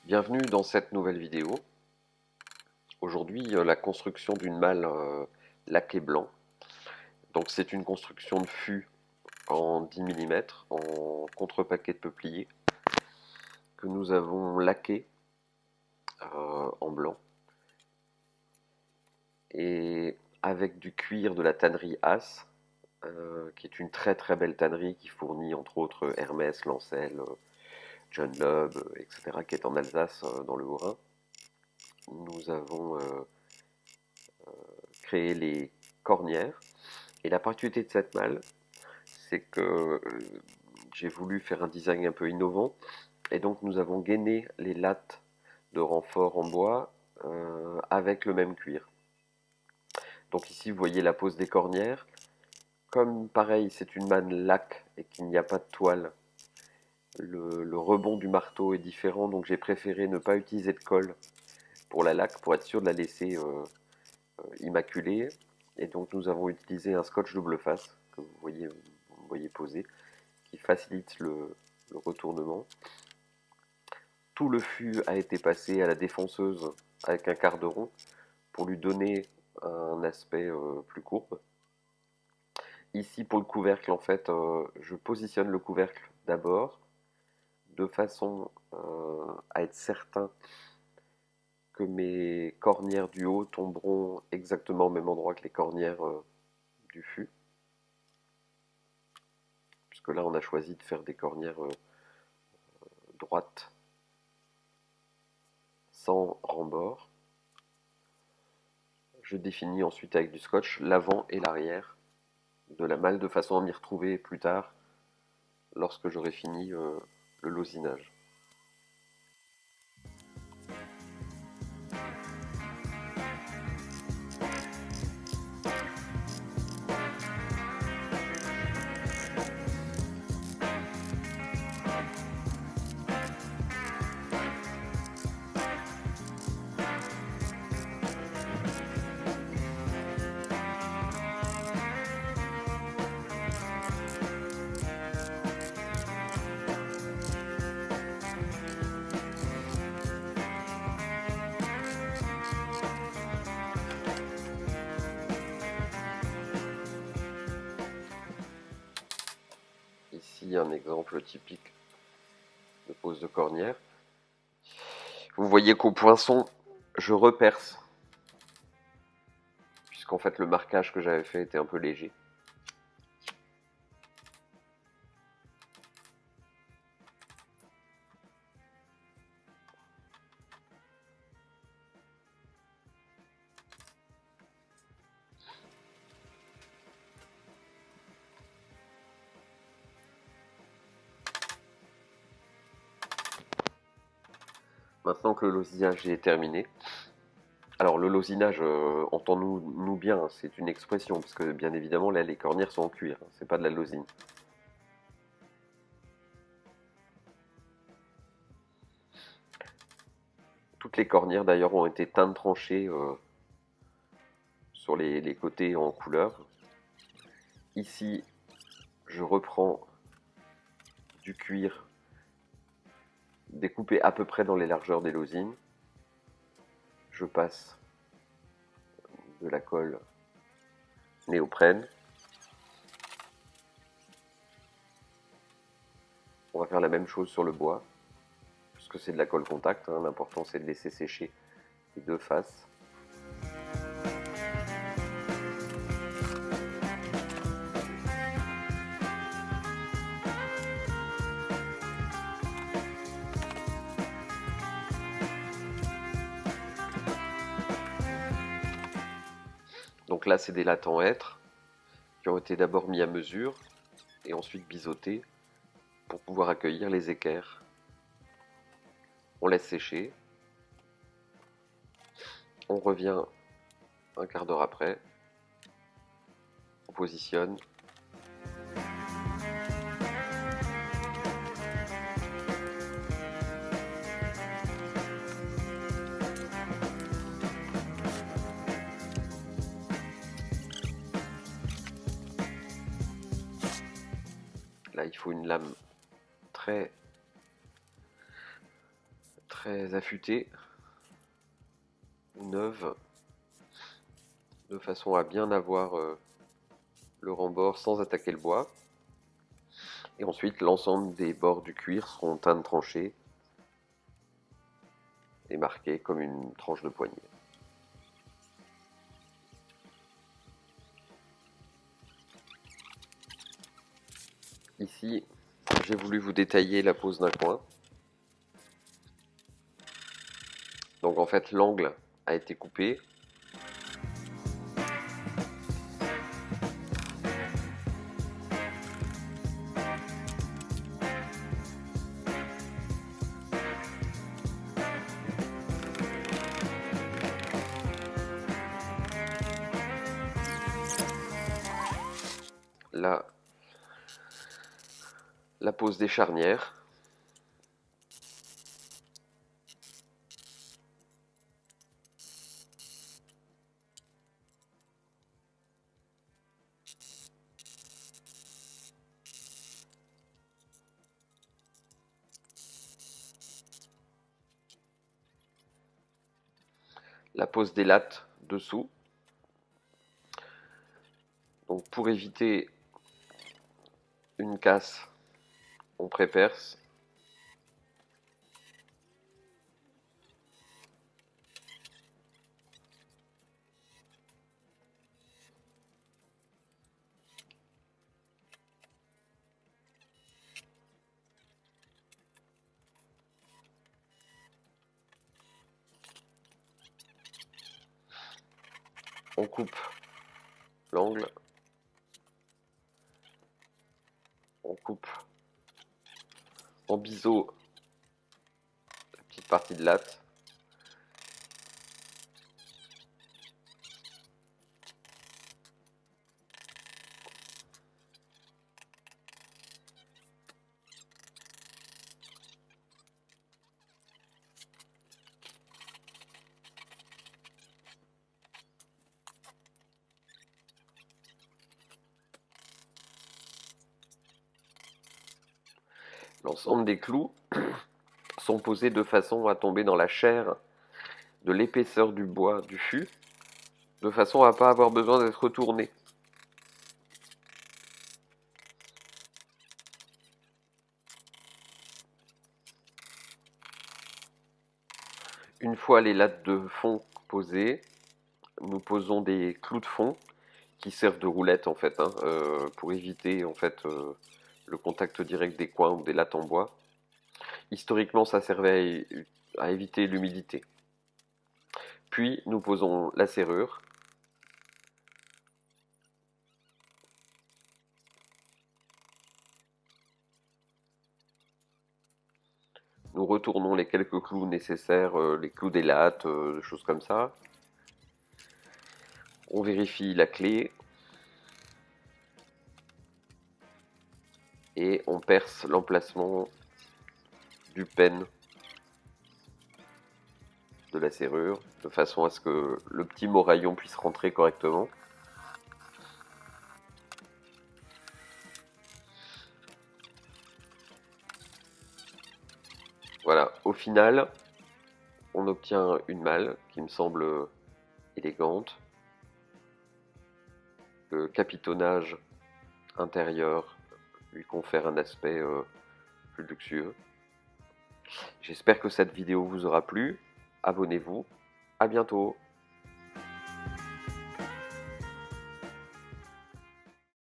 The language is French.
Bienvenue dans cette nouvelle vidéo. Aujourd'hui, la construction d'une malle laquée blanc. Donc c'est une construction de fût en 10 mm en contrepaquet de peuplier que nous avons laqué en blanc et avec du cuir de la tannerie As, qui est une très très belle tannerie qui fournit entre autres Hermès, Lancel, John Loeb, etc., qui est en Alsace dans le Haut-Rhin. Nous avons créé les cornières. Et la particularité de cette malle, c'est que j'ai voulu faire un design un peu innovant. Et donc nous avons gainé les lattes de renfort en bois avec le même cuir. Donc ici vous voyez la pose des cornières. Comme pareil c'est une malle laque et qu'il n'y a pas de toile, le rebond du marteau est différent. Donc j'ai préféré ne pas utiliser de colle pour la laque pour être sûr de la laisser immaculée. Et donc nous avons utilisé un scotch double face que vous voyez posé, qui facilite le retournement. Tout le fût a été passé à la défonceuse avec un quart de rond pour lui donner un aspect plus courbe. Ici pour le couvercle, en fait, je positionne le couvercle d'abord de façon à être certain que mes cornières du haut tomberont exactement au même endroit que les cornières du fût. Puisque là on a choisi de faire des cornières droites sans rembord. Je définis ensuite avec du scotch l'avant et l'arrière de la malle de façon à m'y retrouver plus tard lorsque j'aurai fini le losinage. Ici un exemple typique de pose de cornière. Vous voyez qu'au poinçon, je reperce, puisqu'en fait le marquage que j'avais fait était un peu léger. Maintenant que le losinage est terminé, alors le losinage, entendons-nous bien, hein, c'est une expression, parce que bien évidemment là les cornières sont en cuir, hein, c'est pas de la losine. Toutes les cornières d'ailleurs ont été teintes tranchées sur les côtés en couleur. Ici, je reprends du cuir découpé à peu près dans les largeurs des losines. Je passe de la colle néoprène. On va faire la même chose sur le bois, puisque c'est de la colle contact, hein. L'important c'est de laisser sécher les deux faces. Donc là c'est des lattes en hêtre qui ont été d'abord mis à mesure et ensuite biseautés pour pouvoir accueillir les équerres. On laisse sécher. On revient un quart d'heure après. On positionne. Là, il faut une lame très très affûtée ou neuve, de façon à bien avoir le rembord sans attaquer le bois. Et ensuite, l'ensemble des bords du cuir seront teints de tranchées et marqués comme une tranche de poignet. Ici, j'ai voulu vous détailler la pose d'un coin. Donc en fait, l'angle a été coupé. Là, la pose des charnières. La pose des lattes dessous. Donc pour éviter une casse, on préperce. On coupe l'angle. On coupe en biseau la petite partie de latte. L'ensemble des clous sont posés de façon à tomber dans la chair de l'épaisseur du bois du fût, de façon à ne pas avoir besoin d'être retourné. Une fois les lattes de fond posées, nous posons des clous de fond qui servent de roulettes en fait, pour éviter en fait le contact direct des coins ou des lattes en bois. Historiquement, ça servait à éviter l'humidité. Puis nous posons la serrure. Nous retournons les quelques clous nécessaires, les clous des lattes, des choses comme ça. On vérifie la clé. Et on perce l'emplacement du pêne de la serrure, de façon à ce que le petit moraillon puisse rentrer correctement. Voilà, au final, on obtient une malle qui me semble élégante. Le capitonnage intérieur lui confère un aspect plus luxueux. J'espère que cette vidéo vous aura plu. Abonnez-vous. À bientôt.